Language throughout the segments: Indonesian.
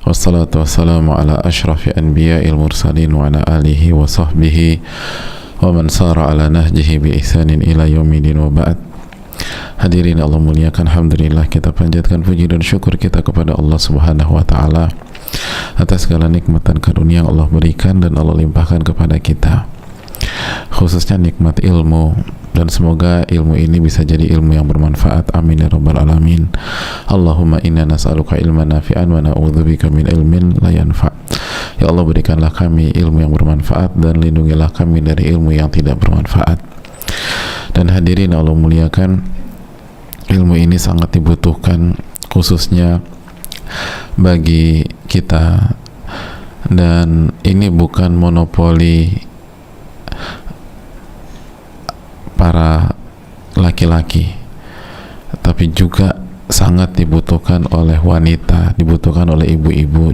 Wassalatu wassalamu ala ashrafi anbiya'il mursalin wa ala alihi wa sahbihi wa man sara ala nahjihi bi ihsanin ila yaumidin wa ba'd. Hadirin Allah muliakan, alhamdulillah kita panjatkan puji dan syukur kita kepada Allah Subhanahu wa taala atas segala nikmat dan karunia yang Allah berikan dan Allah limpahkan kepada kita, khususnya nikmat ilmu, dan semoga ilmu ini bisa jadi ilmu yang bermanfaat. Amin ya rabbal alamin. Allahumma inna nas'aluka ilman nafi'an wa na'udzubika min ilmin la yanfa'. Ya Allah, berikanlah kami ilmu yang bermanfaat dan lindungilah kami dari ilmu yang tidak bermanfaat. Dan hadirin Allah muliakan, ilmu ini sangat dibutuhkan khususnya bagi kita, dan ini bukan monopoli para laki-laki, tapi juga sangat dibutuhkan oleh wanita, dibutuhkan oleh ibu-ibu,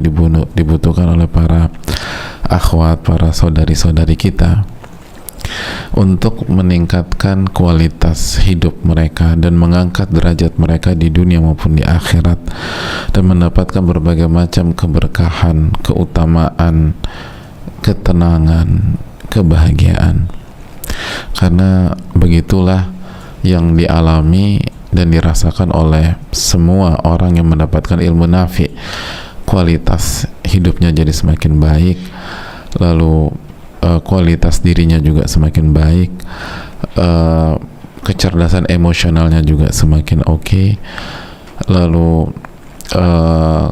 dibutuhkan oleh para akhwat, para saudari-saudari kita, untuk meningkatkan kualitas hidup mereka dan mengangkat derajat mereka di dunia maupun di akhirat, dan mendapatkan berbagai macam keberkahan, keutamaan, ketenangan, kebahagiaan. Karena begitulah yang dialami dan dirasakan oleh semua orang yang mendapatkan ilmu nafi. Kualitas hidupnya jadi semakin baik, lalu kualitas dirinya juga semakin baik, kecerdasan emosionalnya juga semakin oke, lalu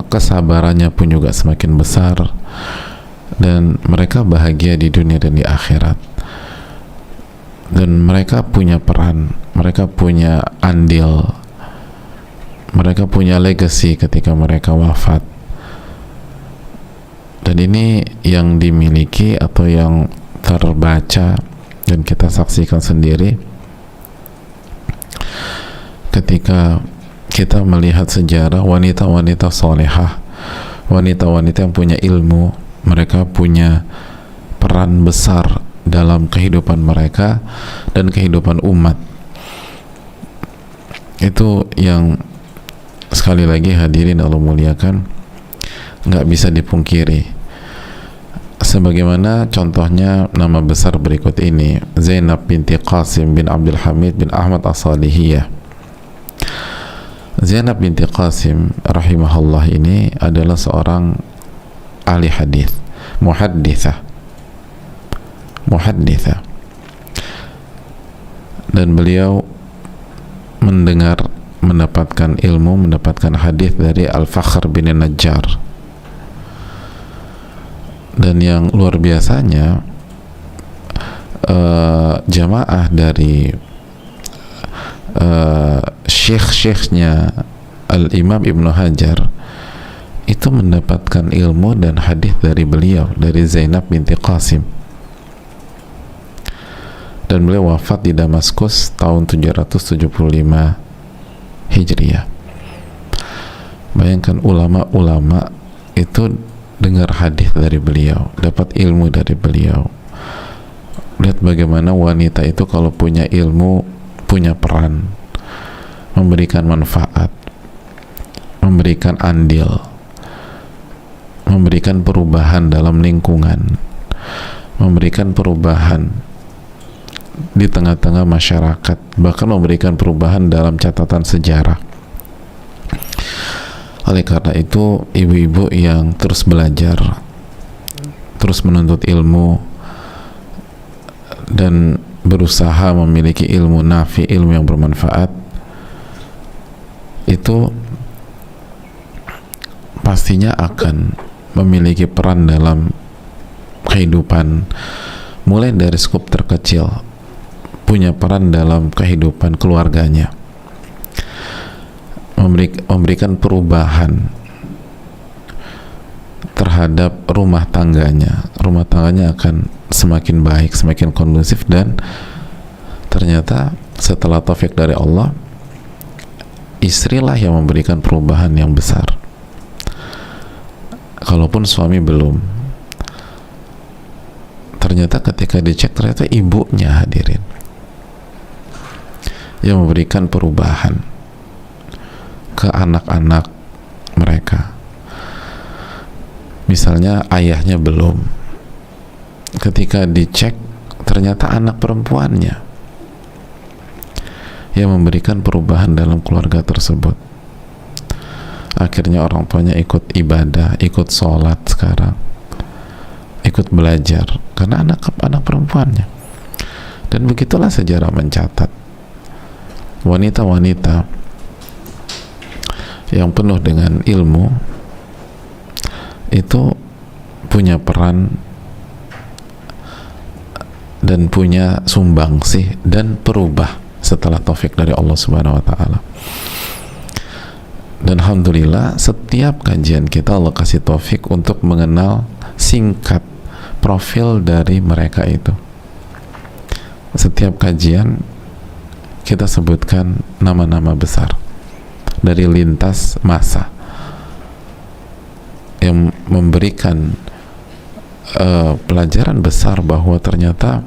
kesabarannya pun juga semakin besar, dan mereka bahagia di dunia dan di akhirat. Dan mereka punya peran, mereka punya andil, mereka punya legacy ketika mereka wafat. Dan ini yang dimiliki atau yang terbaca dan kita saksikan sendiri ketika kita melihat sejarah wanita-wanita solehah, wanita-wanita yang punya ilmu. Mereka punya peran besar dalam kehidupan mereka dan kehidupan umat. Itu yang sekali lagi hadirin Allah muliakan, nggak bisa dipungkiri. Sebagaimana contohnya nama besar berikut ini, Zainab binti Qasim bin Abdul Hamid bin Ahmad As-Salihiyah. Zainab binti Qasim rahimahullah ini adalah seorang ahli hadis, muhadditsah, dan beliau mendapatkan ilmu, mendapatkan hadis dari Al-Fakhr bin Najjar. Dan yang luar biasanya, jamaah dari syekh-syekhnya Al-Imam Ibnu Hajar itu mendapatkan ilmu dan hadis dari beliau, dari Zainab binti Qasim. Dan beliau wafat di Damaskus tahun 775 Hijriah. Bayangkan, ulama-ulama itu dengar hadis dari beliau, dapat ilmu dari beliau. Lihat bagaimana wanita itu kalau punya ilmu, punya peran, memberikan manfaat, memberikan andil, memberikan perubahan dalam lingkungan, memberikan perubahan di tengah-tengah masyarakat, bahkan memberikan perubahan dalam catatan sejarah. Oleh karena itu, ibu-ibu yang terus belajar, terus menuntut ilmu, dan berusaha memiliki ilmu nafi, ilmu yang bermanfaat, itu pastinya akan memiliki peran dalam kehidupan, mulai dari skup terkecil, punya peran dalam kehidupan keluarganya, memberikan perubahan terhadap rumah tangganya akan semakin baik, semakin kondusif, dan ternyata setelah taufik dari Allah, istrilah yang memberikan perubahan yang besar, kalaupun suami belum. Ternyata ketika dicek, ternyata ibunya, hadirin, yang memberikan perubahan ke anak-anak mereka. Misalnya ayahnya belum, ketika dicek ternyata anak perempuannya yang memberikan perubahan dalam keluarga tersebut. Akhirnya orang tuanya ikut ibadah, ikut sholat sekarang, ikut belajar karena anak perempuannya. Dan begitulah sejarah mencatat wanita-wanita yang penuh dengan ilmu itu punya peran dan punya sumbangsih dan perubah setelah taufik dari Allah Subhanahu wa taala. Dan alhamdulillah setiap kajian kita Allah kasih taufik untuk mengenal singkat profil dari mereka itu. Setiap kajian kita sebutkan nama-nama besar dari lintas masa yang memberikan pelajaran besar bahwa ternyata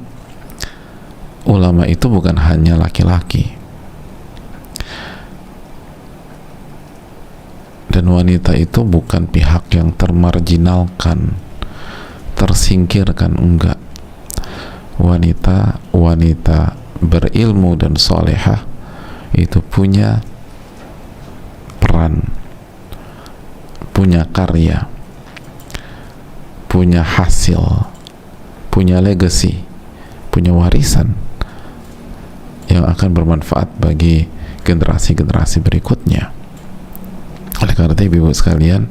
ulama itu bukan hanya laki-laki, dan wanita itu bukan pihak yang termarginalkan, tersingkirkan, enggak. Wanita berilmu dan solehah itu punya peran, punya karya, punya hasil, punya legacy, punya warisan yang akan bermanfaat bagi generasi-generasi berikutnya. Oleh karena itu ibu-ibu sekalian,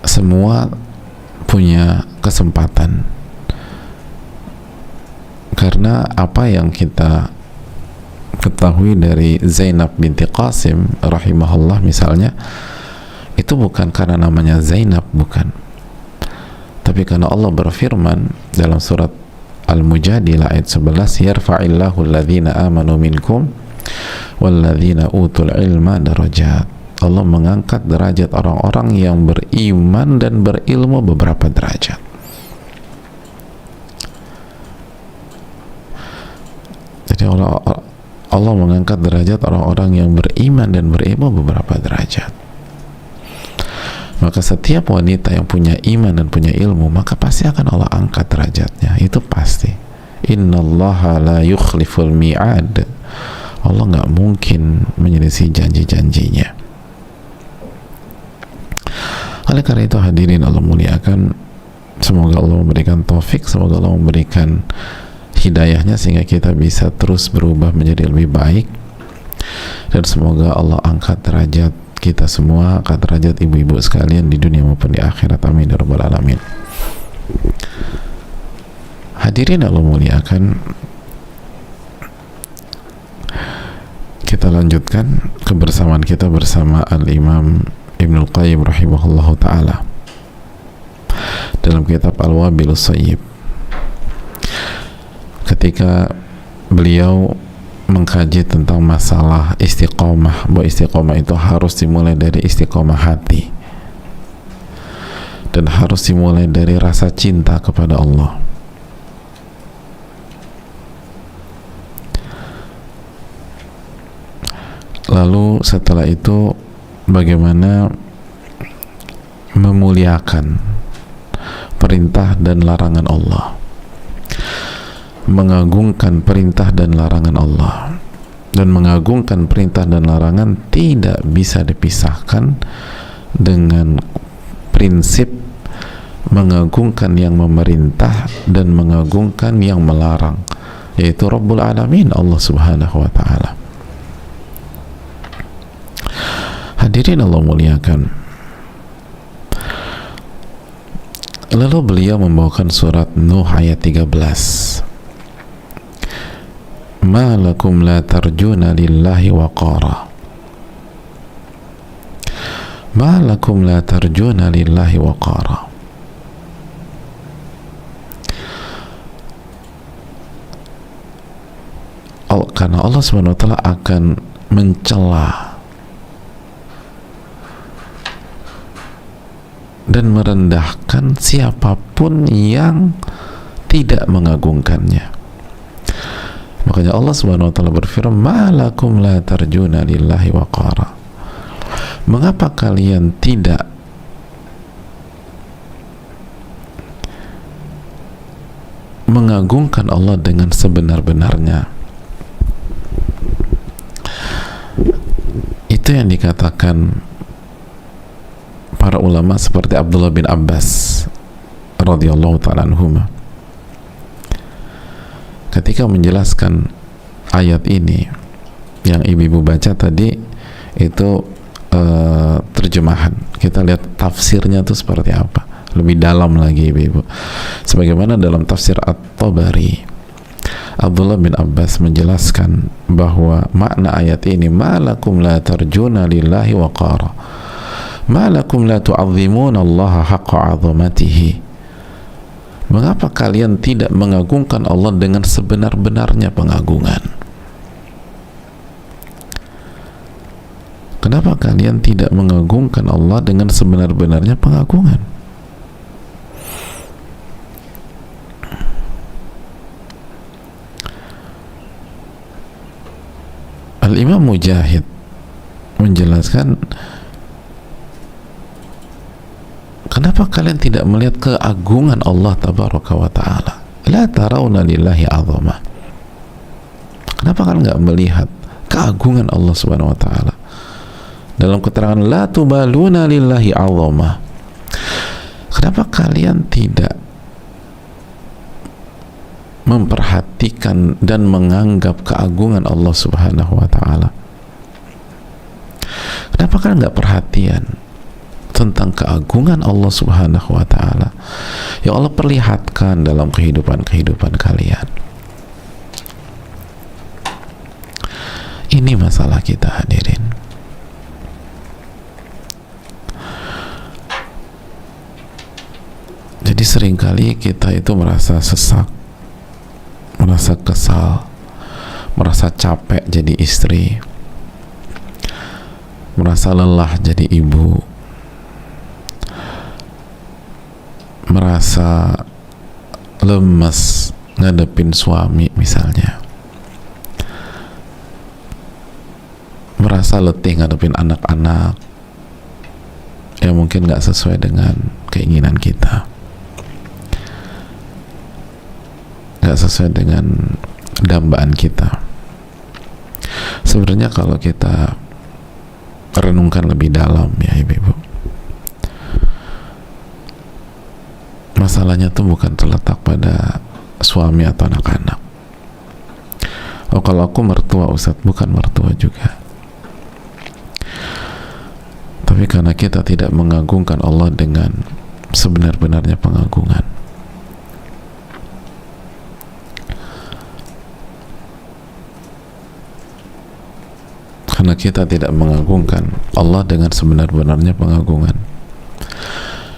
semua punya kesempatan, karena apa yang kita ketahui dari Zainab binti Qasim rahimahullah misalnya, itu bukan karena namanya Zainab, bukan, tapi karena Allah berfirman dalam surat Al-Mujadilah ayat 11, yarfa'illahu alladhina amanu minkum walladhina utul ilma darajat. Allah mengangkat derajat orang-orang yang beriman dan berilmu beberapa derajat. Jadi Allah mengangkat derajat orang-orang yang beriman dan berilmu beberapa derajat. Maka setiap wanita yang punya iman dan punya ilmu, maka pasti akan Allah angkat derajatnya, itu pasti. Innallaha la yukhliful mi'ad. Allah nggak mungkin menyelisih janji-janjinya. Oleh karena itu hadirin Allah muliakan, semoga Allah memberikan taufik, semoga Allah memberikan hidayahnya sehingga kita bisa terus berubah menjadi lebih baik, dan semoga Allah angkat derajat kita semua, angkat derajat ibu-ibu sekalian di dunia maupun di akhirat, amin ya rabbal alamin. Hadirin Allah muliakan, kita lanjutkan kebersamaan kita bersama Al-Imam Ibnul Qayyim rahimahullahu ta'ala dalam kitab Al-Wabilus Shayyib, ketika beliau mengkaji tentang masalah istiqomah, bahwa istiqomah itu harus dimulai dari istiqomah hati dan harus dimulai dari rasa cinta kepada Allah. Lalu setelah itu bagaimana memuliakan perintah dan larangan Allah, mengagungkan perintah dan larangan Allah, dan mengagungkan perintah dan larangan tidak bisa dipisahkan dengan prinsip mengagungkan yang memerintah dan mengagungkan yang melarang, yaitu Rabbul Alamin, Allah Subhanahu wa ta'ala. Hadirin Allah muliakan, lalu beliau membawakan surat Nuh ayat 13, ma lakum la tarjuna lillahi waqara, ma lakum la tarjuna lillahi waqara. Karena Allah Subhanahu wa ta'ala akan mencela dan merendahkan siapapun yang tidak mengagungkannya. Makanya Allah Subhanahu wa ta'ala berfirman, ma lakum la tarjuna lillahi waqara. Mengapa kalian tidak mengagungkan Allah dengan sebenar-benarnya. Itu yang dikatakan para ulama seperti Abdullah bin Abbas radhiyallahu ta'ala anhuma ketika menjelaskan ayat ini yang ibu-ibu baca tadi. Itu terjemahan, kita lihat tafsirnya itu seperti apa lebih dalam lagi ibu-ibu. Sebagaimana dalam tafsir At-Tabari, Abdullah bin Abbas menjelaskan bahwa makna ayat ini, malakum la tarjuna lillahi waqara, malakum la tu'azzimuna Allah haqqa 'azamatihi, mengapa kalian tidak mengagungkan Allah dengan sebenar-benarnya pengagungan? Kenapa kalian tidak mengagungkan Allah dengan sebenar-benarnya pengagungan? Al-Imam Mujahid menjelaskan, kenapa kalian tidak melihat keagungan Allah tabaraka wa ta'ala? La tarawna lillahi azamah. Kenapa kalian nggak melihat keagungan Allah subhanahu wa ta'ala? Dalam keterangan la tubaluna lillahi azamah, kenapa kalian tidak memperhatikan dan menganggap keagungan Allah subhanahu wa ta'ala? Kenapa kalian nggak perhatian tentang keagungan Allah subhanahu wa ta'ala yang Allah perlihatkan dalam kehidupan kalian? Ini masalah kita, hadirin. Jadi seringkali kita itu merasa sesak, merasa kesal, merasa capek jadi istri, merasa lelah jadi ibu, merasa lemes ngadepin suami misalnya, merasa letih ngadepin anak-anak yang mungkin gak sesuai dengan keinginan kita, gak sesuai dengan dambaan kita. Sebenarnya kalau kita renungkan lebih dalam ya ibu-ibu, masalahnya tuh bukan terletak pada suami atau anak-anak. Oh, kalau aku mertua Ustadz, bukan mertua juga, tapi karena kita tidak mengagungkan Allah dengan sebenar-benarnya pengagungan. Karena kita tidak mengagungkan Allah dengan sebenar-benarnya pengagungan,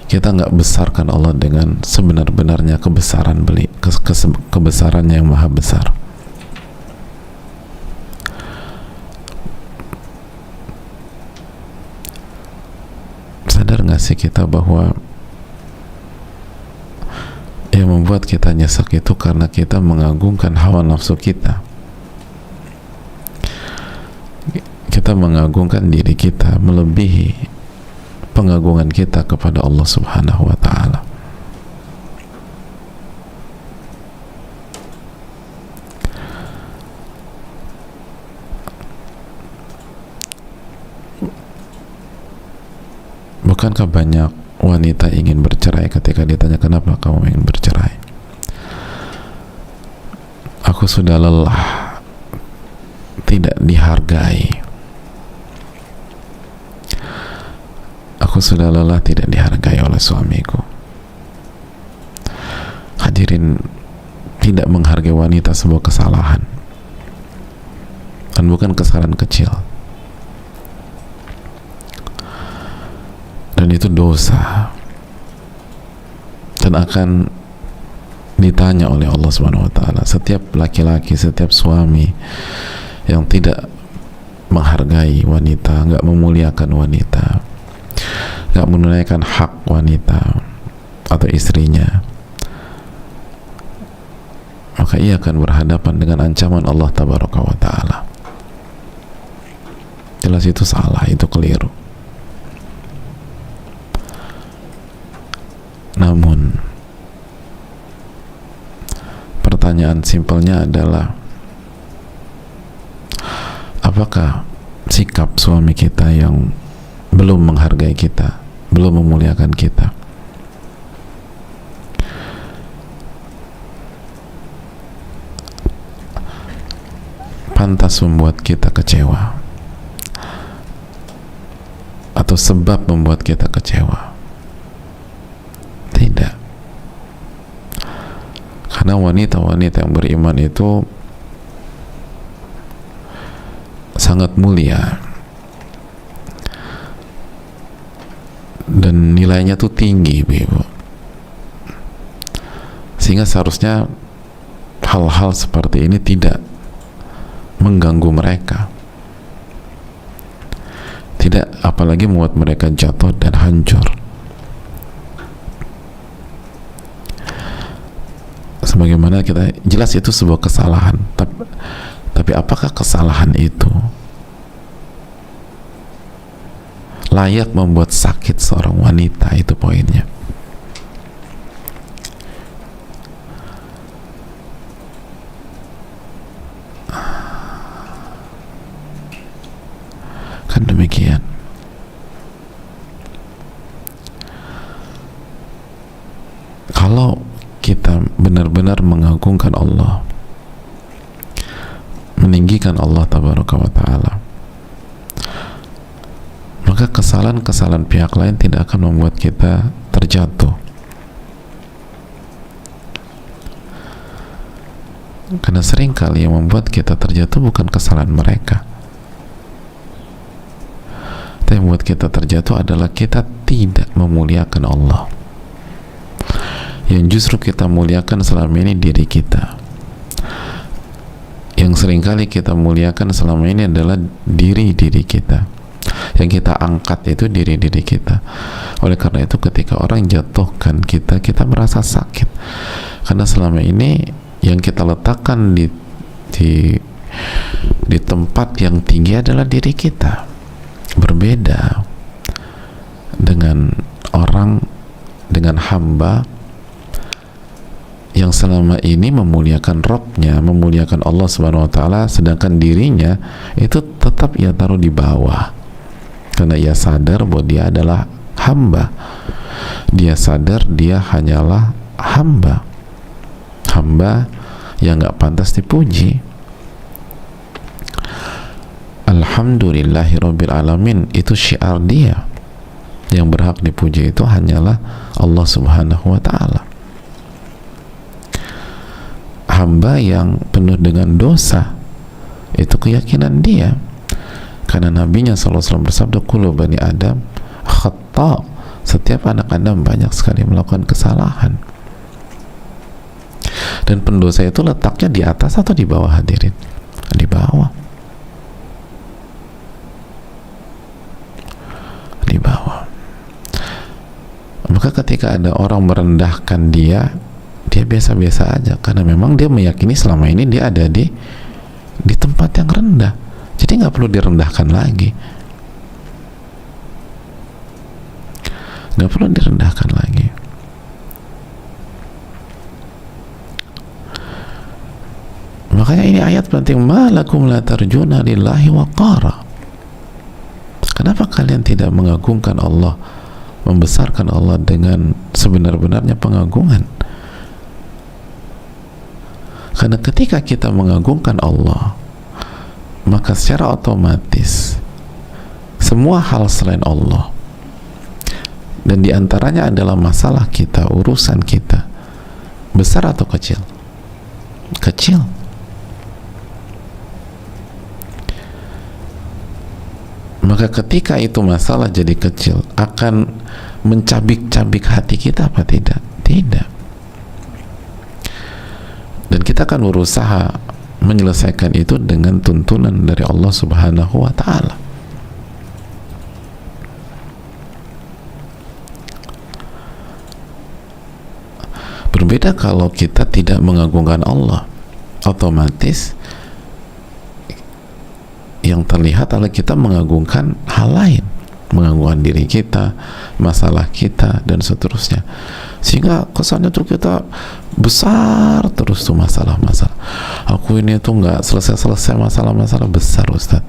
kita nggak besarkan Allah dengan sebenar-benarnya kebesaran kebesarannya yang maha besar. Sadar nggak sih kita bahwa yang membuat kita nyesek itu karena kita mengagungkan hawa nafsu kita. Kita mengagungkan diri kita melebihi pengagungan kita kepada Allah subhanahu wa ta'ala. Bukankah banyak wanita ingin bercerai ketika ditanya kenapa kamu ingin bercerai? Aku sudah lelah, tidak dihargai. Aku sudah lelah tidak dihargai oleh suamiku. Hadirin, tidak menghargai wanita sebuah kesalahan, dan bukan kesalahan kecil, dan itu dosa, dan akan ditanya oleh Allah Subhanahu wa ta'ala. Setiap laki-laki, setiap suami yang tidak menghargai wanita, nggak memuliakan wanita, nggak menunaikan hak wanita atau istrinya, maka ia akan berhadapan dengan ancaman Allah tabaraka wa ta'ala. Jelas itu salah, itu keliru. Namun pertanyaan simpelnya adalah, apakah sikap suami kita yang belum menghargai kita, belum memuliakan kita, pantas membuat kita kecewa atau sebab membuat kita kecewa? Tidak. Karena wanita-wanita yang beriman itu sangat mulia dan nilainya tuh tinggi, Ibu. Sehingga seharusnya hal-hal seperti ini tidak mengganggu mereka, tidak apalagi membuat mereka jatuh dan hancur. Sebagaimana kita jelas itu sebuah kesalahan, tapi apakah kesalahan itu layak membuat sakit seorang wanita? Itu poinnya. Kan demikian. Kalau kita benar-benar mengagungkan Allah, meninggikan Allah tabaraka wa ta'ala, maka kesalahan-kesalahan pihak lain tidak akan membuat kita terjatuh. Karena seringkali yang membuat kita terjatuh bukan kesalahan mereka, tapi yang membuat kita terjatuh adalah kita tidak memuliakan Allah. Yang justru kita muliakan selama ini diri kita. Yang seringkali kita muliakan selama ini adalah diri-diri kita. Yang kita angkat itu diri-diri kita. Oleh karena itu ketika orang jatuhkan kita, kita merasa sakit. Karena selama ini yang kita letakkan di tempat yang tinggi adalah diri kita. Berbeda dengan orang, dengan hamba yang selama ini memuliakan Rabb-nya, memuliakan Allah Subhanahu wa ta'ala, sedangkan dirinya itu tetap ia taruh di bawah. Karena ia sadar bahwa dia adalah hamba. Dia sadar dia hanyalah hamba. Hamba yang gak pantas dipuji. Alhamdulillahirabbil alamin, itu syiar dia. Yang berhak dipuji itu hanyalah Allah Subhanahu wa ta'ala. Hamba yang penuh dengan dosa, itu keyakinan dia. Karena nabinya SAW bersabda, kullu bani Adam khata', setiap anak Adam banyak sekali melakukan kesalahan. Dan pendosa itu letaknya di atas atau di bawah, hadirin? Di bawah. Di bawah. Maka ketika ada orang merendahkan dia, dia biasa-biasa aja, karena memang dia meyakini selama ini dia ada di tempat yang rendah. Jadi nggak perlu direndahkan lagi, nggak perlu direndahkan lagi. Makanya ini ayat penting, ma lakum la tarjuna lillahi waqara. Kenapa kalian tidak mengagungkan Allah, membesarkan Allah dengan sebenar-benarnya pengagungan? Karena ketika kita mengagungkan Allah, maka secara otomatis semua hal selain Allah, dan diantaranya adalah masalah kita, urusan kita, besar atau kecil? Kecil. Maka ketika itu masalah jadi kecil, akan mencabik-cabik hati kita apa tidak? Tidak. Dan kita akan berusaha menyelesaikan itu dengan tuntunan dari Allah Subhanahu wa ta'ala. Berbeda kalau kita tidak mengagungkan Allah, otomatis yang terlihat adalah kita mengagungkan hal lain, mengagungkan diri kita, masalah kita, dan seterusnya. sehingga kesannya tuh kita besar terus tuh masalah-masalah. Aku ini tuh nggak selesai-selesai masalah-masalah besar, Ustaz.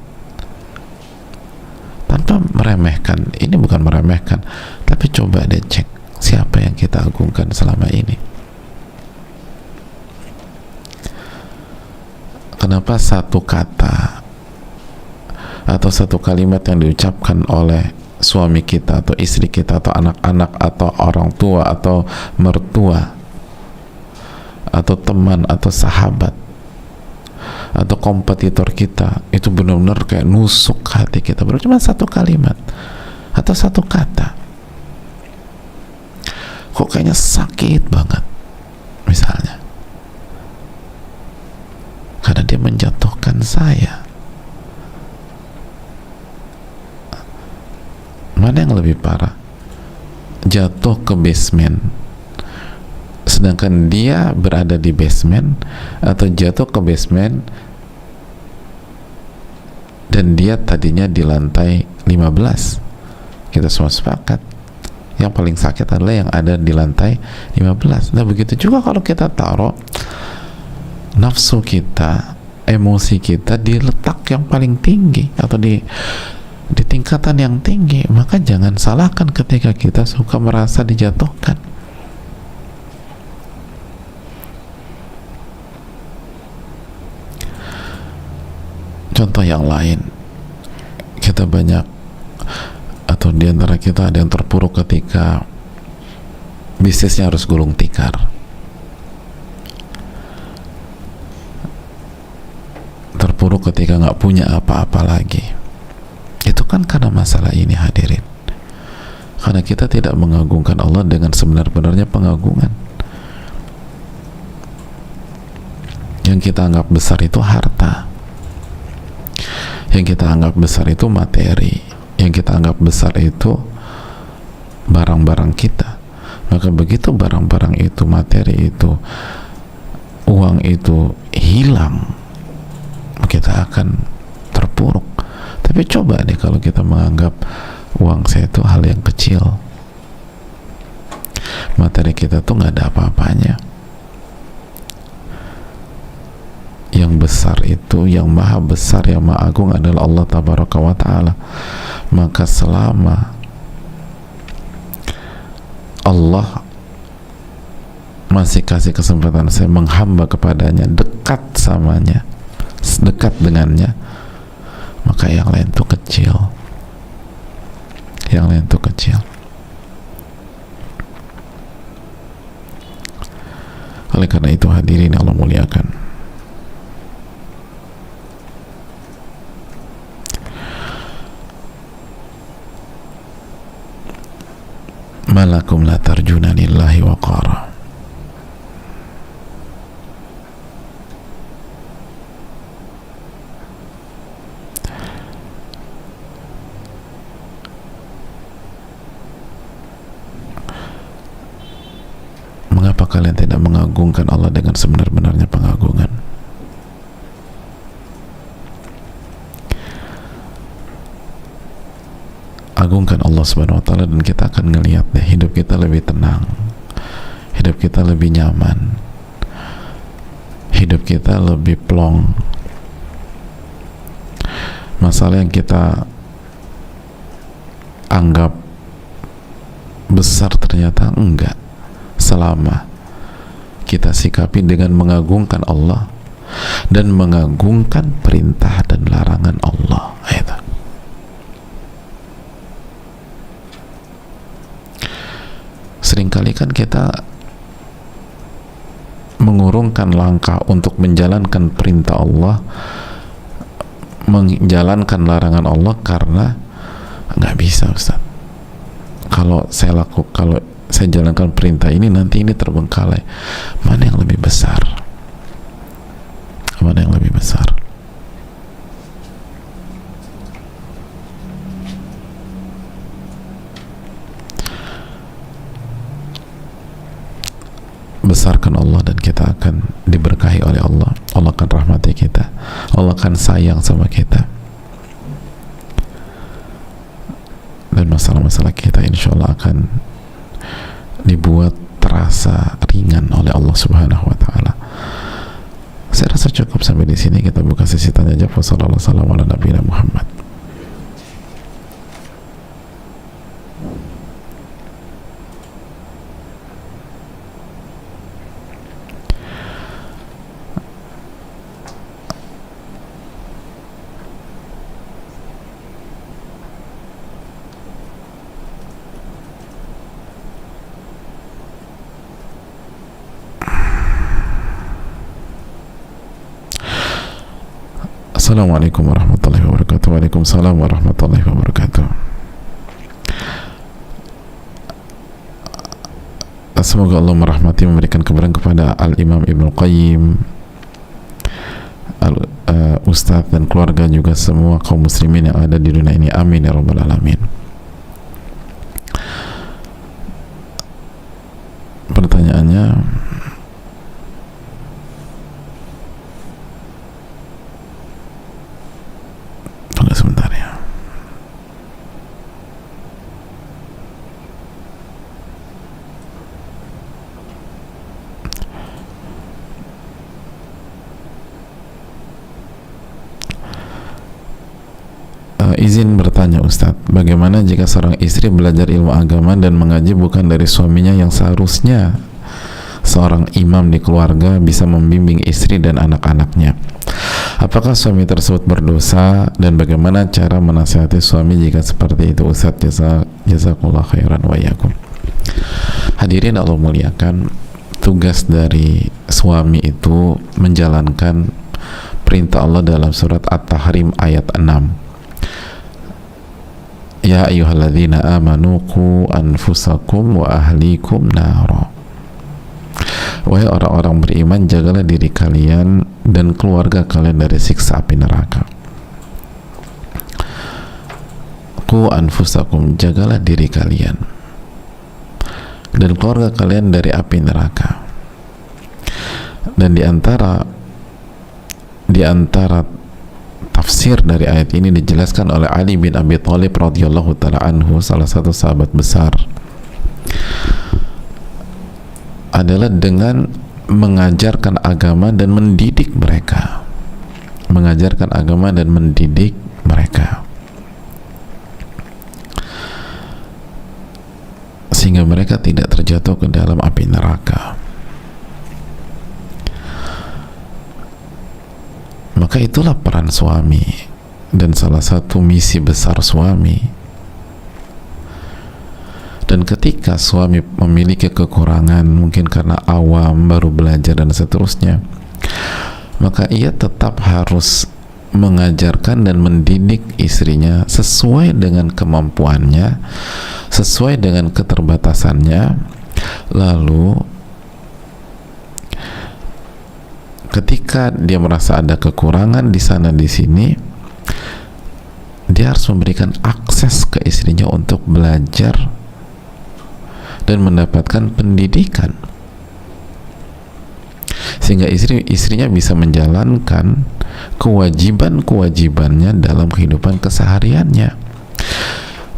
Tanpa meremehkan, ini bukan meremehkan, tapi coba deh cek siapa yang kita agungkan selama ini. Kenapa satu kata atau satu kalimat yang diucapkan oleh suami kita atau istri kita atau anak-anak atau orang tua atau mertua atau teman atau sahabat atau kompetitor kita itu benar-benar kayak nusuk hati kita, baru cuma satu kalimat atau satu kata kok kayaknya sakit banget misalnya, karena dia menjatuhkan saya. Mana yang lebih parah? Jatuh ke basement sedangkan dia berada di basement, atau jatuh ke basement dan dia tadinya di lantai 15? Kita semua sepakat yang paling sakit adalah yang ada di lantai 15. Nah begitu juga kalau kita taruh nafsu kita, emosi kita di letak yang paling tinggi atau di tingkatan yang tinggi, maka jangan salahkan ketika kita suka merasa dijatuhkan. Contoh yang lain, kita banyak atau diantara kita ada yang terpuruk ketika bisnisnya harus gulung tikar. Terpuruk ketika nggak punya apa-apa lagi. Itu kan karena masalah ini, hadirin. Karena kita tidak mengagungkan Allah dengan sebenar-benarnya pengagungan. Yang kita anggap besar itu harta, yang kita anggap besar itu materi, yang kita anggap besar itu barang-barang kita. Maka begitu barang-barang itu, materi itu, uang itu hilang, kita akan terpuruk. Tapi coba deh kalau kita menganggap uang saya itu hal yang kecil, materi kita tuh nggak ada apa-apanya. Yang besar itu, yang maha besar, yang maha agung adalah Allah Tabaraka wa Ta'ala. Maka selama Allah masih kasih kesempatan saya menghamba kepadanya, dekat samanya, dekat dengannya, maka yang lain itu kecil, yang lain itu kecil. Oleh karena itu hadirin Allah muliakan, malakum la tarjuna lillahi waqara. Mengapa kalian tidak mengagungkan Allah dengan sebenar-benarnya pengagungan? Agungkan Allah Subhanahu wa Ta'ala dan kita akan ngelihat deh, hidup kita lebih tenang, hidup kita lebih nyaman, hidup kita lebih plong. Masalah yang kita anggap besar ternyata enggak, selama kita sikapi dengan mengagungkan Allah dan mengagungkan perintah dan larangan Allah. Itu. Seringkali kan kita mengurungkan langkah untuk menjalankan perintah Allah, menjalankan larangan Allah karena nggak bisa, Ustaz. Kalau saya jalankan perintah ini, nanti ini terbengkalai. Mana yang lebih besar? Mana yang lebih besar? Besarkan Allah dan kita akan diberkahi oleh Allah. Allah akan rahmati kita, Allah akan sayang sama kita, dan masalah-masalah kita insya Allah akan dibuat terasa ringan oleh Allah Subhanahu wa taala. Saya rasa cukup sampai di sini, kita buka sesi tanya jawab. Wassallallahu ala nabiyina Muhammad. Assalamualaikum warahmatullahi wabarakatuh. Waalaikumsalam warahmatullahi wabarakatuh. Semoga Allah merahmati, memberikan keberkahan kepada Al-Imam Ibnu Qayyim, Ustadz dan keluarga, juga semua kaum muslimin yang ada di dunia ini. Amin ya rabbal alamin. Pertanyaannya, tunggu sebentar ya. Izin bertanya Ustadz, bagaimana jika seorang istri belajar ilmu agama dan mengaji bukan dari suaminya yang seharusnya seorang imam di keluarga bisa membimbing istri dan anak-anaknya? Apakah suami tersebut berdosa, dan bagaimana cara menasihati suami jika seperti itu Ustadz? Jazakallah khairan wa iyyakum. Hadirin Allah muliakan, tugas dari suami itu menjalankan perintah Allah dalam surat At-Tahrim ayat 6. Ya ayyuhalladzina amanu qu anfusakum wa ahlikum nara. Wahai orang-orang beriman, jagalah diri kalian dan keluarga kalian dari siksa api neraka. Qu anfusakum, jagalah diri kalian dan keluarga kalian dari api neraka. Dan di antara tafsir dari ayat ini dijelaskan oleh Ali bin Abi Thalib radhiyallahu taala anhu, salah satu sahabat besar, adalah dengan mengajarkan agama dan mendidik mereka. Mengajarkan agama dan mendidik mereka, sehingga mereka tidak terjatuh ke dalam api neraka. Maka itulah peran suami dan salah satu misi besar suami. Dan ketika suami memiliki kekurangan, mungkin karena awam, baru belajar dan seterusnya, maka ia tetap harus mengajarkan dan mendidik istrinya sesuai dengan kemampuannya, sesuai dengan keterbatasannya. Lalu ketika dia merasa ada kekurangan di sana di sini, dia harus memberikan akses ke istrinya untuk belajar dan mendapatkan pendidikan, sehingga istrinya bisa menjalankan kewajiban-kewajibannya dalam kehidupan kesehariannya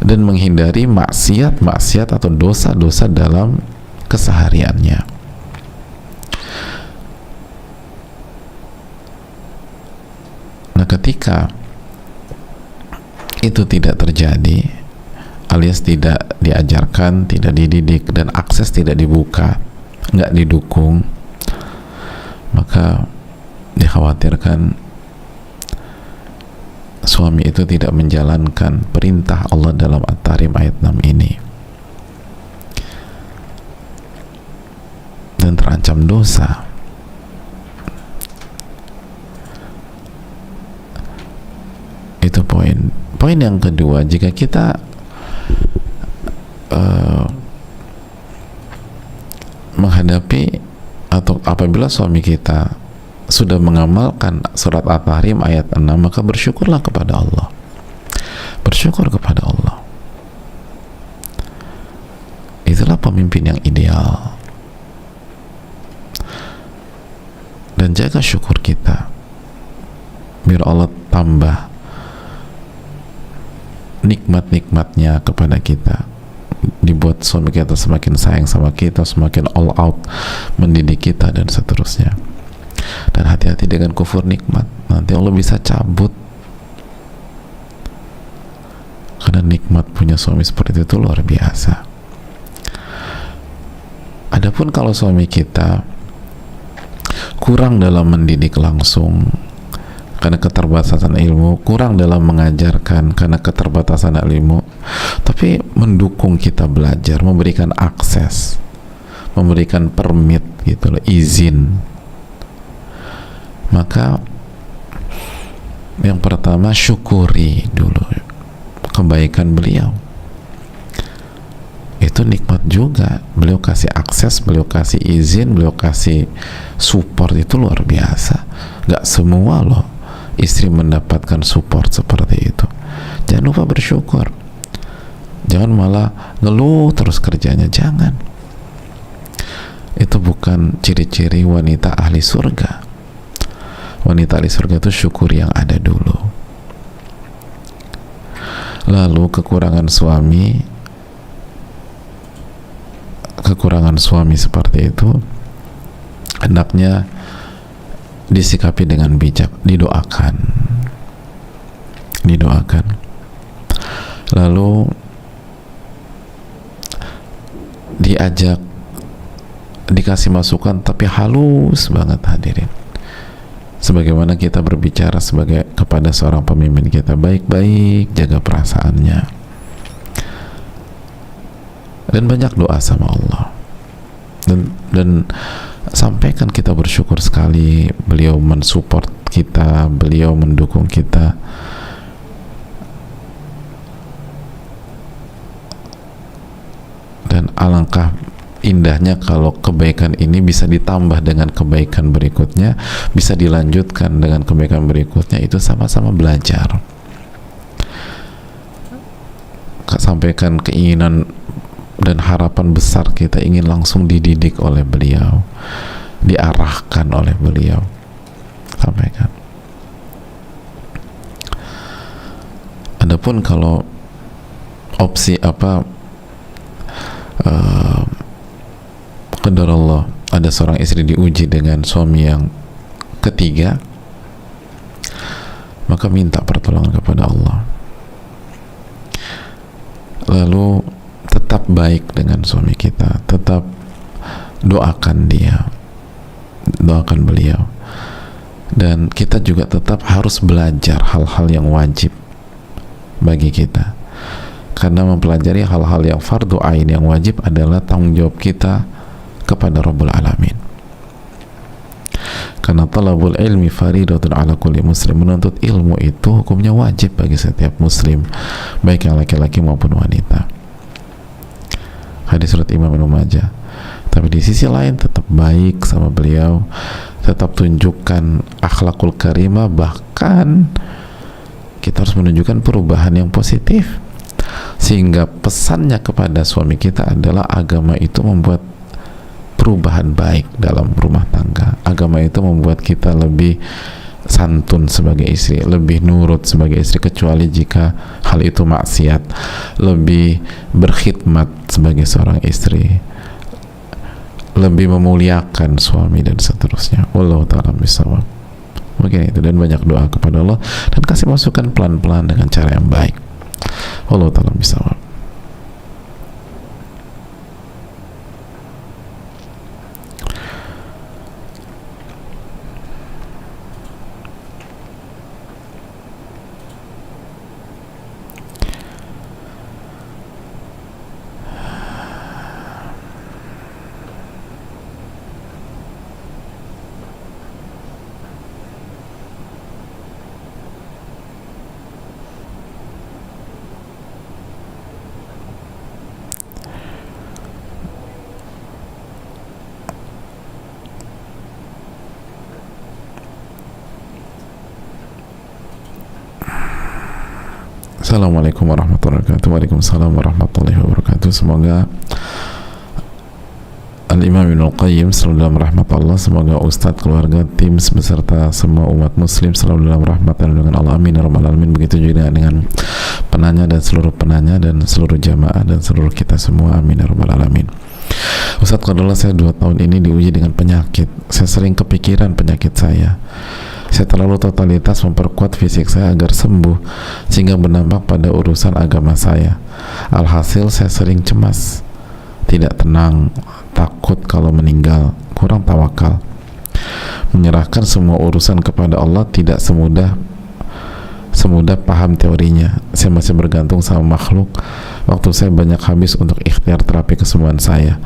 dan menghindari maksiat-maksiat atau dosa-dosa dalam kesehariannya. Nah, ketika itu tidak terjadi, alias tidak diajarkan, tidak dididik, dan akses tidak dibuka, nggak didukung, maka dikhawatirkan suami itu tidak menjalankan perintah Allah dalam At-Tahrim ayat 6 ini dan terancam dosa. Itu poin yang kedua. Jika kita menghadapi atau apabila suami kita sudah mengamalkan surat At-Tahrim ayat 6, maka bersyukurlah kepada Allah. Bersyukur kepada Allah. Itulah pemimpin yang ideal. Dan jaga syukur kita biar Allah tambah nikmat-nikmatnya kepada kita, dibuat suami kita semakin sayang sama kita, semakin all out mendidik kita dan seterusnya. Dan hati-hati dengan kufur nikmat, nanti Allah bisa cabut. Karena nikmat punya suami seperti itu luar biasa. Adapun kalau suami kita kurang dalam mendidik langsung karena keterbatasan ilmu, kurang dalam mengajarkan karena keterbatasan ilmu, tapi mendukung kita belajar, memberikan akses, memberikan permit gitu loh, izin, maka yang pertama syukuri dulu kebaikan beliau. Itu nikmat juga, beliau kasih akses, beliau kasih izin, beliau kasih support, itu luar biasa. Gak semua loh istri mendapatkan support seperti itu. Jangan lupa bersyukur, jangan malah ngeluh terus kerjanya, jangan. Itu bukan ciri-ciri wanita ahli surga. Wanita ahli surga itu syukur yang ada dulu. Lalu kekurangan suami seperti itu hendaknya disikapi dengan bijak, didoakan, lalu diajak, dikasih masukan tapi halus banget, hadirin. Sebagaimana kita berbicara kepada seorang pemimpin kita, baik-baik jaga perasaannya, dan banyak doa sama Allah, dan sampaikan kita bersyukur sekali beliau mensupport kita, beliau mendukung kita. Dan alangkah indahnya kalau kebaikan ini bisa ditambah dengan kebaikan berikutnya, bisa dilanjutkan dengan kebaikan berikutnya. Itu sama-sama belajar. Sampaikan keinginan dan harapan besar kita, ingin langsung dididik oleh beliau, diarahkan oleh beliau, sampaikan. Adapun kalau opsi qadar Allah, ada seorang istri diuji dengan suami yang ketiga, maka minta pertolongan kepada Allah, lalu tetap baik dengan suami kita, tetap doakan dia, doakan beliau, dan kita juga tetap harus belajar hal-hal yang wajib bagi kita, karena mempelajari hal-hal yang fardu ain, yang wajib, adalah tanggung jawab kita kepada Rabbul Alamin. Karena talabul ilmi faridatun ala kulli muslim, menuntut ilmu itu hukumnya wajib bagi setiap muslim, baik yang laki-laki maupun wanita. Hadis surat Imam Ibnu Majah. Tapi di sisi lain tetap baik sama beliau, tetap tunjukkan akhlakul karimah, bahkan kita harus menunjukkan perubahan yang positif, sehingga pesannya kepada suami kita adalah agama itu membuat perubahan baik dalam rumah tangga. Agama itu membuat kita lebih santun sebagai istri, lebih nurut sebagai istri, kecuali jika hal itu maksiat, lebih berkhidmat sebagai seorang istri, lebih memuliakan suami, dan seterusnya. Wallahu ta'ala bishawab. Mungkin itu, dan banyak doa kepada Allah, dan kasih masukan pelan-pelan dengan cara yang baik. Wallahu ta'ala bishawab. Assalamualaikum warahmatullahi wabarakatuh. Waalaikumsalam warahmatullahi wabarakatuh. Semoga Al-Imam Ibnul Qayyim selalu dalam rahmat Allah, semoga Ustadz, keluarga, tim, beserta semua umat muslim selalu dalam rahmat dan dengan Allah, amin ya rabbal alamin. Begitu juga dengan penanya dan seluruh penanya dan seluruh jamaah dan seluruh kita semua, amin ya rabbal alamin. Ustadz, qadallah, saya 2 tahun ini diuji dengan penyakit. Saya sering kepikiran penyakit saya. Saya terlalu totalitas memperkuat fisik saya agar sembuh, sehingga berdampak pada urusan agama saya. Alhasil saya sering cemas, tidak tenang, takut kalau meninggal, kurang tawakal. Menyerahkan semua urusan kepada Allah tidak semudah paham teorinya. Saya masih bergantung sama makhluk. Waktu saya banyak habis untuk ikhtiar terapi kesembuhan saya.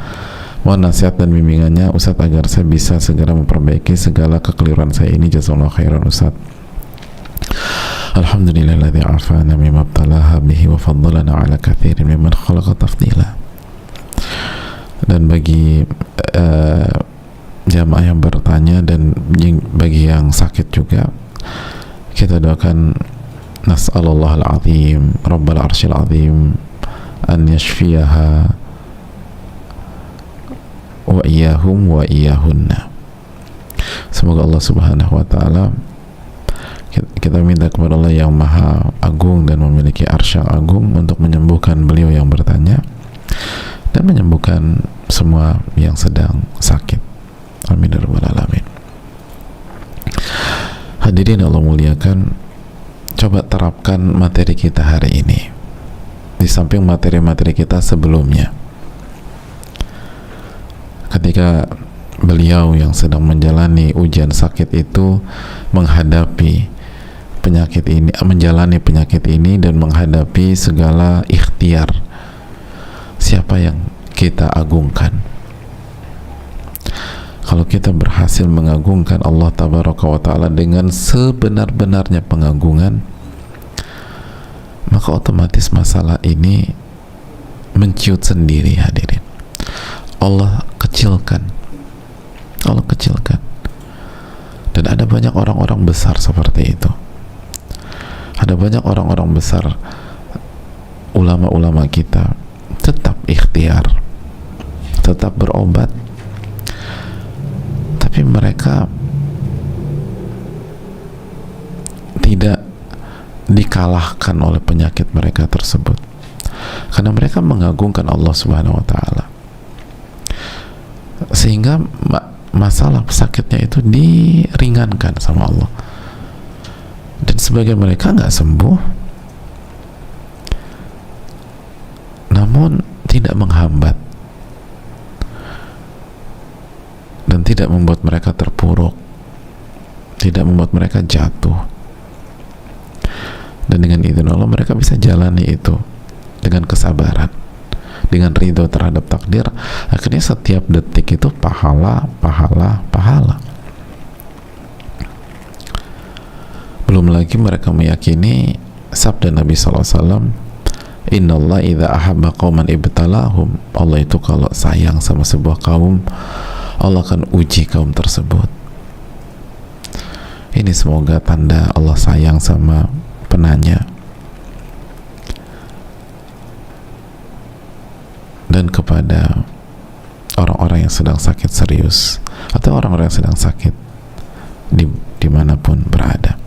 Mohon nasihat dan bimbingannya Ustadz agar saya bisa segera memperbaiki segala kekeliruan saya ini. Jazakallahu khairan Ustadz. Alhamdulillahilladzi afana mimma ibtalaha bihi wa faddalana ala katsirin mimman khalaqa tafdila. Dan bagi jamaah yang bertanya dan bagi yang sakit juga, kita doakan nas'alullah al-azim rabbal arsyil azim an yashfiyaha wa iyahum wa iyahunna. Semoga Allah subhanahu wa ta'ala, kita minta kepada Allah yang maha agung dan memiliki arsy yang agung untuk menyembuhkan beliau yang bertanya dan menyembuhkan semua yang sedang sakit, amin ya rabbal alamin. Hadirin Allah muliakan, coba terapkan materi kita hari ini di samping materi-materi kita sebelumnya. Ketika beliau yang sedang menjalani ujian sakit itu menghadapi penyakit ini, menjalani penyakit ini dan menghadapi segala ikhtiar, siapa yang kita agungkan? Kalau kita berhasil mengagungkan Allah tabaraka wa ta'ala dengan sebenar-benarnya pengagungan, maka otomatis masalah ini menciut sendiri. Hadirin, Allah kecilkan, dan ada banyak orang-orang besar seperti itu. Ada banyak orang-orang besar, ulama-ulama kita tetap ikhtiar, tetap berobat, tapi mereka tidak dikalahkan oleh penyakit mereka tersebut karena mereka mengagungkan Allah subhanahu wa ta'ala, sehingga masalah sakitnya itu diringankan sama Allah. Dan sebagian mereka nggak sembuh, namun tidak menghambat dan tidak membuat mereka terpuruk, tidak membuat mereka jatuh. Dan dengan izin Allah mereka bisa jalani itu dengan kesabaran, dengan ridho terhadap takdir. Akhirnya setiap detik itu pahala. Belum lagi mereka meyakini sabda Nabi SAW, Innallaha idza ahabba qauman ibtalahum. Allah itu kalau sayang sama sebuah kaum, Allah akan uji kaum tersebut. Ini semoga tanda Allah sayang sama penanya. Dan kepada orang-orang yang sedang sakit serius atau orang-orang yang sedang sakit dimanapun berada.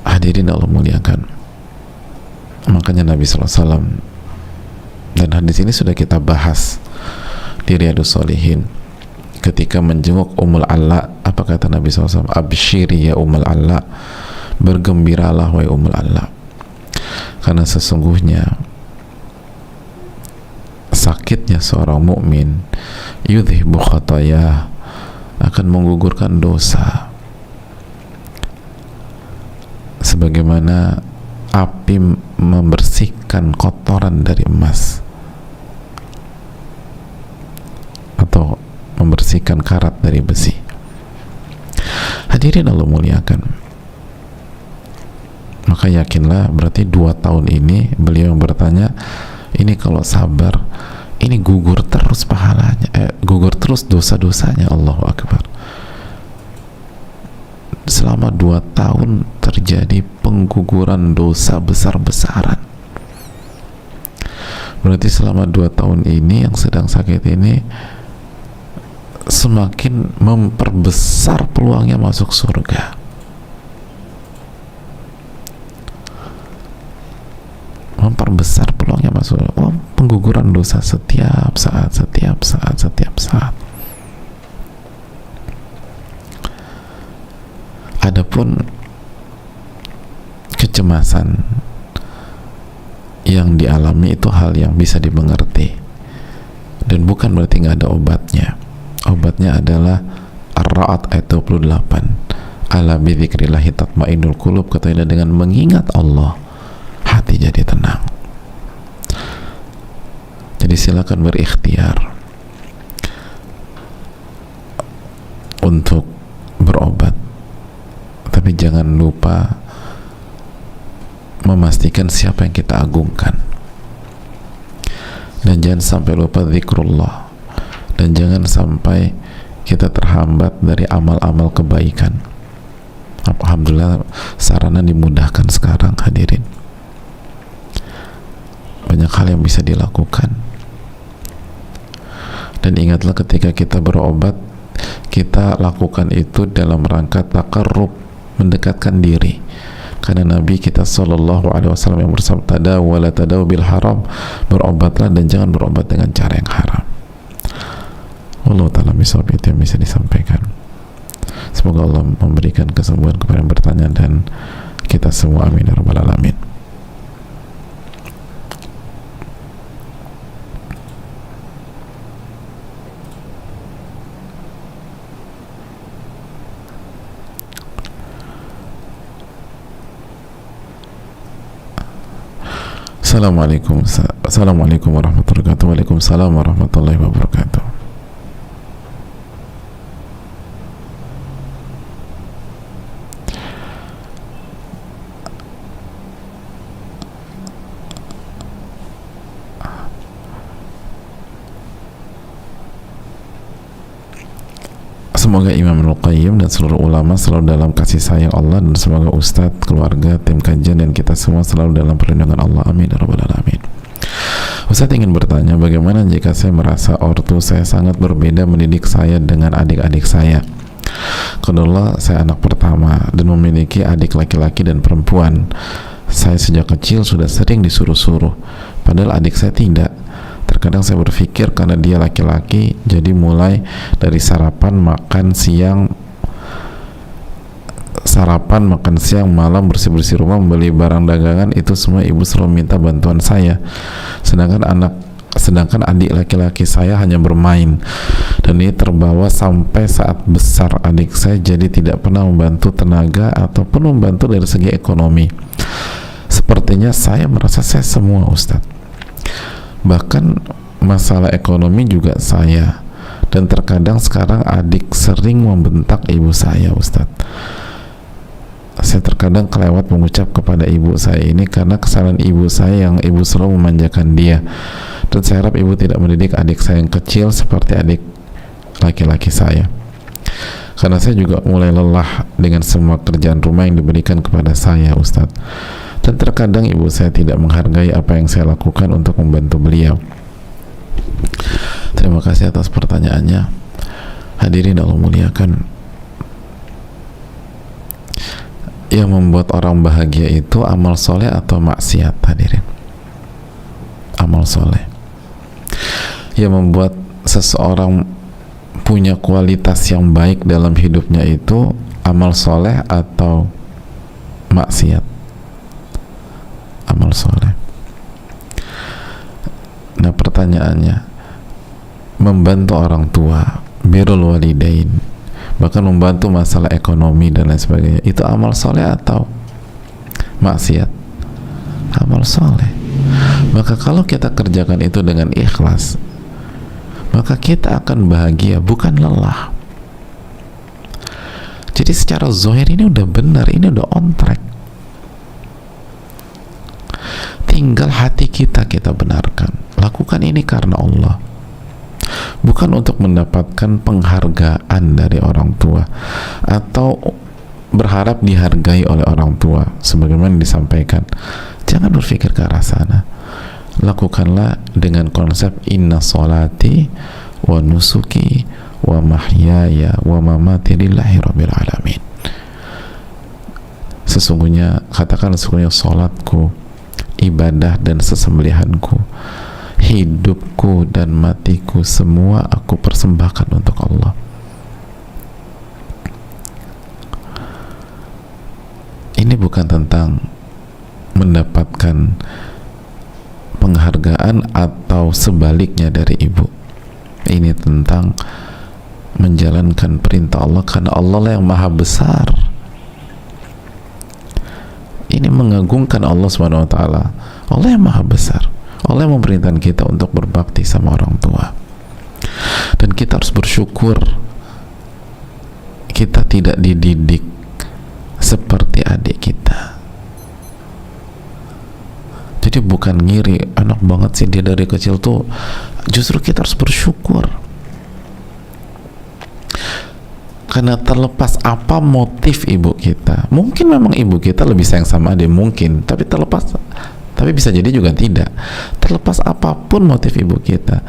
Hadirin Allah muliakan, makanya Nabi SAW, dan hadis ini sudah kita bahas di Riyadhus Shalihin ketika menjenguk Ummul Ala. Apa kata Nabi SAW? Absyiri ya Ummul Ala, bergembiralah wahai Ummul Ala, karena sesungguhnya sakitnya seorang mukmin yudhibu khatayah, akan menggugurkan dosa sebagaimana api membersihkan kotoran dari emas atau membersihkan karat dari besi. Hadirin Allah muliakan, maka yakinlah berarti 2 tahun ini beliau yang bertanya ini kalau sabar, ini gugur terus pahalanya, gugur terus dosa-dosanya. Allahu Akbar. Selama 2 tahun terjadi pengguguran dosa besar-besaran. Berarti selama 2 tahun ini yang sedang sakit ini semakin memperbesar peluangnya masuk surga. memperbesar peluangnya masuk pengguguran dosa setiap saat. Adapun kecemasan yang dialami itu hal yang bisa dimengerti dan bukan berarti nggak ada obatnya. Obatnya adalah Ar-Ra'd ayat 28, ala bidzikrillahi tatmainnul qulub, katanya dengan mengingat Allah hati jadi tenang. Jadi silakan berikhtiar untuk berobat, tapi jangan lupa memastikan siapa yang kita agungkan, dan jangan sampai lupa zikrullah, dan jangan sampai kita terhambat dari amal-amal kebaikan. Alhamdulillah sarana dimudahkan sekarang, hadirin, banyak hal yang bisa dilakukan. Dan ingatlah, ketika kita berobat, kita lakukan itu dalam rangka taqarrub, mendekatkan diri, karena Nabi kita sallallahu alaihi wasallam yang bersabda, wala tadaw bil haram, berobatlah dan jangan berobat dengan cara yang haram. Wallahu ta'ala bisawab, itu yang bisa disampaikan. Semoga Allah memberikan kesembuhan kepada yang bertanya dan kita semua, amin ya rabbal alamin. Assalamualaikum warahmatullahi wabarakatuh. Waalaikumsalam warahmatullahi wabarakatuh. Semoga Imam Al-Qayyim dan seluruh ulama selalu dalam kasih sayang Allah, dan semoga Ustadz, keluarga, tim kajian, dan kita semua selalu dalam perlindungan Allah, amin ya rabbal alamin. Ustadz ingin bertanya, bagaimana jika saya merasa ortu saya sangat berbeda mendidik saya dengan adik-adik saya? Kebetulan saya anak pertama dan memiliki adik laki-laki dan perempuan. Saya sejak kecil sudah sering disuruh-suruh, padahal adik saya tidak. Terkadang saya berpikir karena dia laki-laki, jadi mulai dari sarapan, makan siang, malam, bersih-bersih rumah, membeli barang dagangan, itu semua ibu selalu minta bantuan saya. Sedangkan adik laki-laki saya hanya bermain, dan ini terbawa sampai saat besar adik saya jadi tidak pernah membantu tenaga ataupun membantu dari segi ekonomi. Sepertinya saya merasa saya semua, Ustadz. Bahkan masalah ekonomi juga saya, dan terkadang sekarang adik sering membentak ibu saya, Ustadz. Saya terkadang kelewat mengucap kepada ibu saya ini karena kesalahan ibu saya yang ibu selalu memanjakan dia, dan saya harap ibu tidak mendidik adik saya yang kecil seperti adik laki-laki saya, karena saya juga mulai lelah dengan semua kerjaan rumah yang diberikan kepada saya, Ustadz. Dan terkadang ibu saya tidak menghargai apa yang saya lakukan untuk membantu beliau. Terima kasih atas pertanyaannya. Hadirin Allah muliakan, yang membuat orang bahagia itu amal soleh atau maksiat, hadirin? Amal soleh. Yang membuat seseorang punya kualitas yang baik dalam hidupnya itu amal soleh atau maksiat? Amal soleh. Nah, pertanyaannya, membantu orang tua, birrul walidain, bahkan membantu masalah ekonomi dan lain sebagainya, itu amal soleh atau maksiat? Amal soleh. Maka kalau kita kerjakan itu dengan ikhlas, maka kita akan bahagia, bukan lelah. Jadi secara zahir ini udah benar, ini udah on track. Tinggal hati kita benarkan. Lakukan ini karena Allah, bukan untuk mendapatkan penghargaan dari orang tua atau berharap dihargai oleh orang tua sebagaimana disampaikan. Jangan berpikir ke arah sana. Lakukanlah dengan konsep inna sholati wa nusuki wa mahyaya wa mamati lillahi rabbil alamin. Sesungguhnya, katakan sesungguhnya salatku ibadah dan sesembelihanku, hidupku dan matiku, semua aku persembahkan untuk Allah. Ini bukan tentang mendapatkan penghargaan atau sebaliknya dari ibu. Ini tentang menjalankan perintah Allah, karena Allah lah yang maha besar. Ini mengagungkan Allah Subhanahu wa taala. Allah yang maha besar. Allah yang memerintahkan kita untuk berbakti sama orang tua. Dan kita harus bersyukur kita tidak dididik seperti adik kita. Jadi bukan ngiri, enak banget sih dia dari kecil tuh. Justru kita harus bersyukur. Karena terlepas apa motif ibu kita, mungkin memang ibu kita lebih sayang sama adik, mungkin, tapi bisa jadi juga tidak. Terlepas apapun motif ibu kita,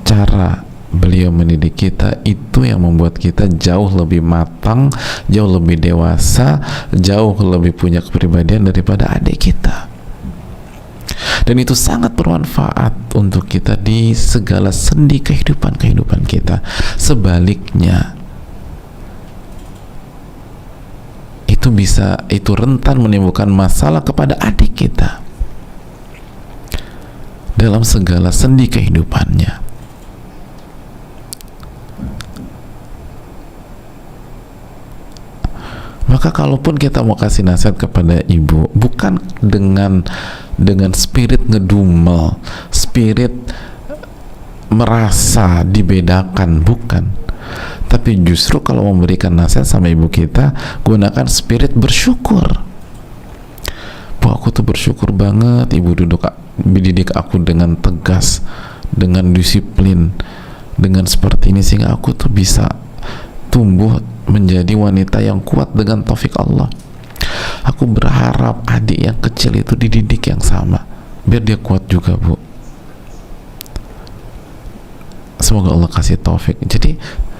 cara beliau mendidik kita itu yang membuat kita jauh lebih matang, jauh lebih dewasa, jauh lebih punya kepribadian daripada adik kita. Dan itu sangat bermanfaat untuk kita di segala sendi kehidupan kita. Sebaliknya, itu rentan menimbulkan masalah kepada adik kita dalam segala sendi kehidupannya. Maka kalaupun kita mau kasih nasihat kepada ibu, bukan dengan spirit ngedumel, spirit merasa dibedakan, bukan. Tapi justru kalau memberikan nasihat sama ibu kita, gunakan spirit bersyukur. Bu, aku tuh bersyukur banget ibu didik aku dengan tegas, dengan disiplin, dengan seperti ini, sehingga aku tuh bisa tumbuh menjadi wanita yang kuat dengan taufik Allah. Aku berharap adik yang kecil itu dididik yang sama, biar dia kuat juga, Bu. Semoga Allah kasih taufik. Jadi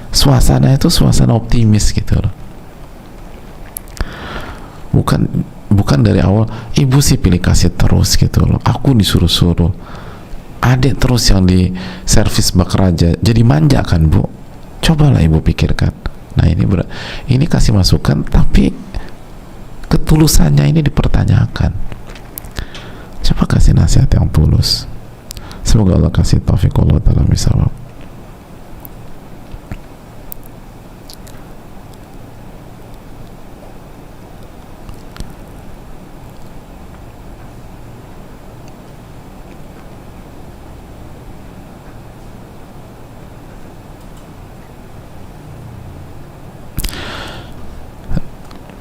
suasana itu suasana optimis gitu loh. Bukan dari awal ibu sih pilih kasih terus gitu loh, aku disuruh-suruh, adik terus yang di servis bak raja, jadi manja kan, Bu. Cobalah ibu pikirkan. Nah, ini kasih masukan, tapi ketulusannya ini dipertanyakan. Coba kasih nasihat yang tulus. Semoga Allah kasih taufik, Allah ta'ala misawab.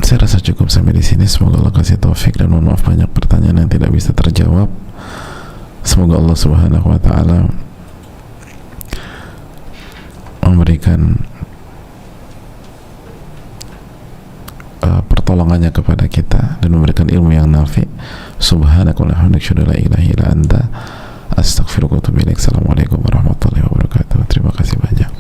Saya rasa cukup sampai di sini. Semoga Allah kasih taufik, dan mohon maaf banyak pertanyaan yang tidak bisa terjawab. Semoga Allah Subhanahu wa taala memberikan pertolongannya kepada kita dan memberikan ilmu yang nafi. Subhanakallahumma wa bihamdika la ilaha illa anta astaghfiruka wa atubu ilaik. Assalamualaikum warahmatullahi wabarakatuh. Terima kasih banyak.